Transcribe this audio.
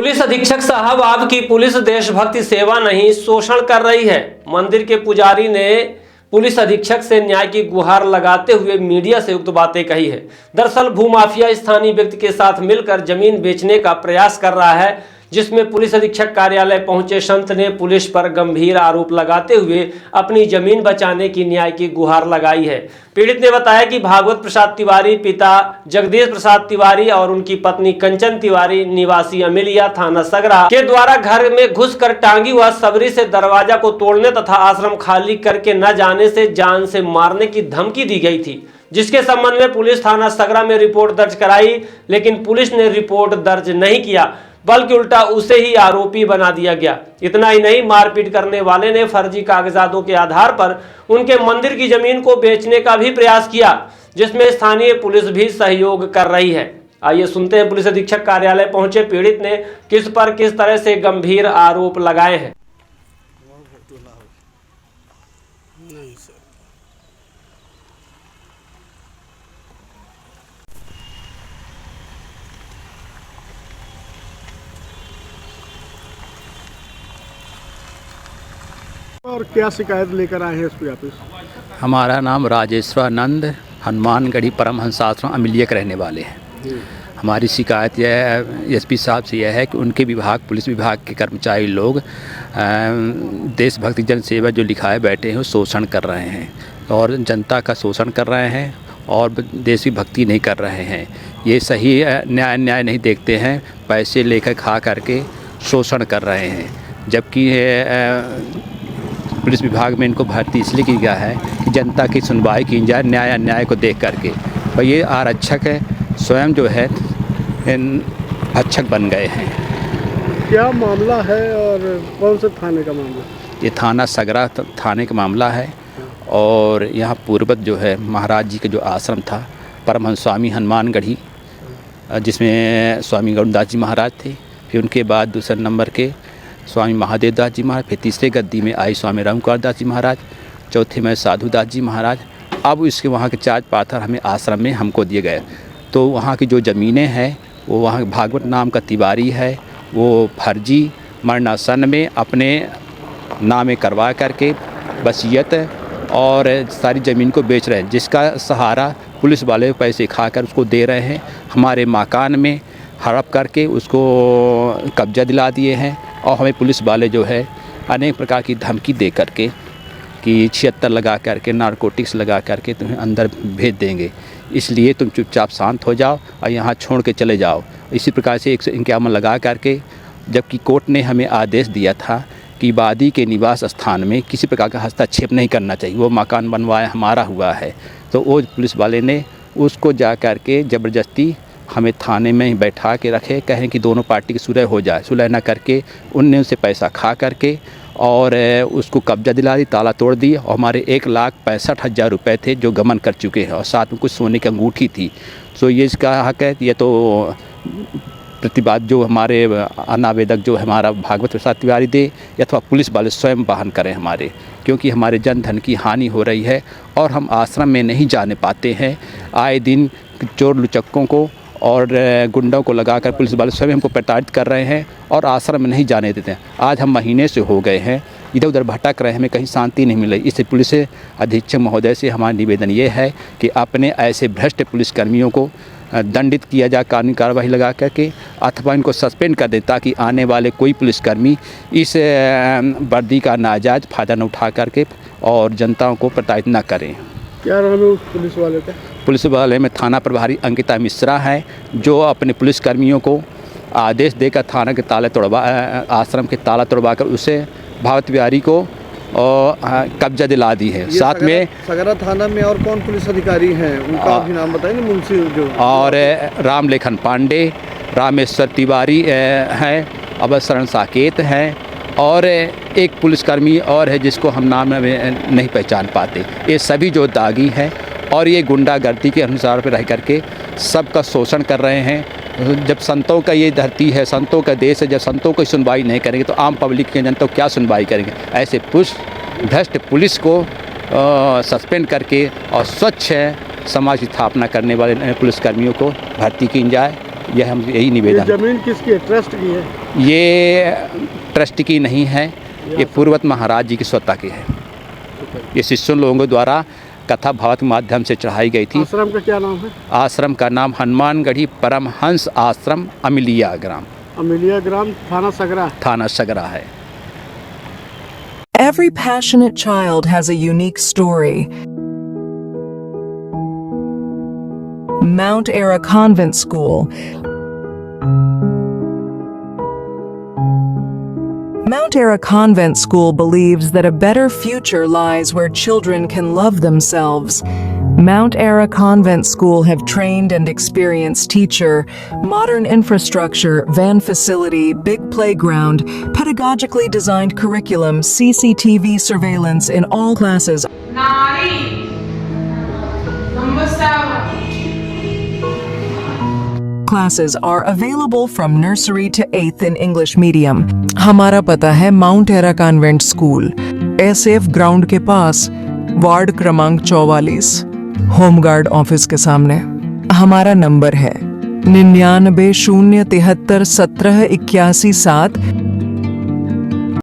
Police अधीक्षक साहब, आपकी पुलिस देशभक्ति सेवा नहीं शोषण कर रही है। मंदिर के पुजारी ने पुलिस अधीक्षक से न्याय की गुहार लगाते हुए मीडिया से उक्त बातें कही है। दरअसल भूमाफिया स्थानीय व्यक्ति के साथ मिलकर जमीन बेचने का प्रयास कर रहा है, जिसमें पुलिस अधीक्षक कार्यालय पहुंचे संत ने पुलिस पर गंभीर आरोप लगाते हुए अपनी जमीन बचाने की न्याय की गुहार लगाई है। पीड़ित ने बताया कि भागवत प्रसाद तिवारी, पिता जगदीश प्रसाद तिवारी और उनकी पत्नी कंचन तिवारी निवासी अमिलिया, थाना सगरा के द्वारा घर में घुसकर टांगी व सबरी से दरवाजा को तोड़ने तथा आश्रम खाली करके न जाने से जान से मारने की धमकी दी गई थी, जिसके संबंध में पुलिस थाना सगरा में रिपोर्ट दर्ज कराई, लेकिन पुलिस ने रिपोर्ट दर्ज नहीं किया बल्कि उल्टा उसे ही आरोपी बना दिया गया। इतना ही नहीं, मारपीट करने वाले ने फर्जी कागजातों के आधार पर उनके मंदिर की जमीन को बेचने का भी प्रयास किया, जिसमें स्थानीय पुलिस भी सहयोग कर रही है। आइए सुनते हैं पुलिस अधीक्षक कार्यालय पहुंचे पीड़ित ने किस तरह से गंभीर आरोप लगाए हैं। नहीं सर, और क्या शिकायत लेकर आए हैं एसपी ऑफिस? हमारा नाम राजेश्वरानंद, हनुमानगढ़ी परमहंसाश्रम अमिलिया के रहने वाले हैं। हमारी शिकायत यह है एसपी साहब से यह है कि उनके विभाग, पुलिस विभाग के कर्मचारी लोग देशभक्ति जन सेवा जो लिखा है बैठे हैं वो शोषण कर रहे हैं और जनता का शोषण कर रहे हैं और देश की भक्ति नहीं कर रहे हैं। ये सही न्याय नहीं देखते हैं, पैसे लेकर खा करके शोषण कर रहे हैं। जबकि पुलिस विभाग में इनको भर्ती इसलिए की गया है कि जनता की सुनवाई की जाए न्याय को देख करके। और ये आरक्षक है स्वयं जो है भक्षक बन गए हैं। क्या मामला है और कौन से थाने का मामला? ये थाना सगरा थाने का मामला है और यहाँ पूर्वत जो है महाराज जी का जो आश्रम था परमहंस स्वामी हनुमानगढ़ी, जिसमें स्वामी गौरदास जी महाराज थे, फिर उनके बाद दूसरे नंबर के स्वामी महादेव दास जी महाराज, फिर तीसरे गद्दी में आई स्वामी रामकुमार दास जी महाराज, चौथे में साधु दास जी महाराज। अब इसके वहाँ के 4 पाथर हमें आश्रम में हमको दिए गए। तो वहाँ की जो ज़मीनें हैं वो वहाँ भागवत नाम का तिवारी है, वो फर्जी मरणासन में अपने नामे करवा करके वसीयत और सारी ज़मीन को बेच रहे हैं, जिसका सहारा पुलिस वाले पैसे खाकर उसको दे रहे हैं। हमारे मकान में हड़प करके उसको कब्जा दिला दिए हैं और हमें पुलिस वाले जो है अनेक प्रकार की धमकी दे करके कि 76 लगा करके, नारकोटिक्स लगा करके तुम्हें अंदर भेज देंगे, इसलिए तुम चुपचाप शांत हो जाओ और यहाँ छोड़ के चले जाओ। इसी प्रकार से 151 लगा करके, जबकि कोर्ट ने हमें आदेश दिया था कि वादी के निवास स्थान में किसी प्रकार का हस्तक्षेप नहीं करना चाहिए, वो मकान बनवाया हमारा हुआ है। तो वो पुलिस वाले ने उसको जा कर के ज़बरदस्ती हमें थाने में ही बैठा के रखे, कहें कि दोनों पार्टी की सुलह हो जाए। सुलह न करके उनने उनसे पैसा खा करके और उसको कब्जा दिला दी, ताला तोड़ दी और हमारे 1,65,000 रुपये थे जो गमन कर चुके हैं और साथ में कुछ सोने की अंगूठी थी। तो ये इसका हक है, ये तो प्रतिवाद जो हमारे अनावेदक जो हमारा भागवत प्रसाद तिवारी दे अथवा पुलिस वाले स्वयं वाहन करें हमारे, क्योंकि हमारे जन धन की हानि हो रही है और हम आश्रम में नहीं जाने पाते हैं। आए दिन चोर लुचक्कों को और गुंडों को लगाकर पुलिस वाले स्वयं हमको प्रताड़ित कर रहे हैं और आश्रम में नहीं जाने देते हैं। आज हम महीने से हो गए हैं इधर उधर भटक रहे हैं, हमें कहीं शांति नहीं मिल रही। इससे पुलिस अधीक्षक महोदय से हमारा निवेदन ये है कि अपने ऐसे भ्रष्ट पुलिसकर्मियों को दंडित किया जाए, कानूनी कार्रवाई लगा करके, अथवा इनको सस्पेंड कर दें ताकि आने वाले कोई पुलिसकर्मी इस वर्दी का नाजायज़ फ़ायदा न उठा करके और जनताओं को प्रताड़ित न करें। क्या नाम है उस पुलिस वाले का? पुलिस वाले में थाना प्रभारी अंकिता मिश्रा है, जो अपने पुलिसकर्मियों को आदेश देकर थाना के ताले तोड़वा, आश्रम के ताला तोड़वा कर उसे भागवत तिवारी को कब्जा दिला दी है। साथ में सगरा थाना में और कौन पुलिस अधिकारी हैं, उनका भी नाम बताइए ना। मुंशी जो और रामलेखन पांडे, रामेश्वर तिवारी हैं, अवसरण साकेत हैं और एक पुलिसकर्मी और है जिसको हम नाम नहीं पहचान पाते। ये सभी जो दागी हैं और ये गुंडागर्दी के अनुसार पर रह करके सबका शोषण कर रहे हैं। जब संतों का ये धरती है, संतों का देश है, जब संतों की सुनवाई नहीं करेंगे तो आम पब्लिक के जनता क्या सुनवाई करेंगे? ऐसे भ्रष्ट पुलिस को सस्पेंड करके और स्वच्छ समाज की स्थापना करने वाले पुलिसकर्मियों को भर्ती की जाए, यह हम यही निवेदन। जमीन किसकी है? ट्रस्ट की है? ये ट्रस्ट की नहीं है, ये पूर्वत महाराज जी की स्वतः की है। ये शिष्यों लोगों के द्वारा कथा भावत के माध्यम से चढ़ाई गई थी। आश्रम का क्या नाम है? आश्रम का नाम हनुमानगढ़ी परमहंस आश्रम अमिलिया ग्राम, अमिलिया ग्राम, थाना सगरा। थाना सगरा है। Every passionate child has a unique story. Mount Era Convent School. Mount Era Convent School believes that a better future lies where children can love themselves. Mount Era Convent School have trained and experienced teacher, modern infrastructure, van facility, big playground, pedagogically designed curriculum, CCTV surveillance in all classes. Nari. Number 7. Classes are available from nursery to 8th in English medium. हमारा पता है mount era convent school, SF ground के पास, ward क्रमांक 44, home guard office के सामने। हमारा number है 99 073 17 81 7।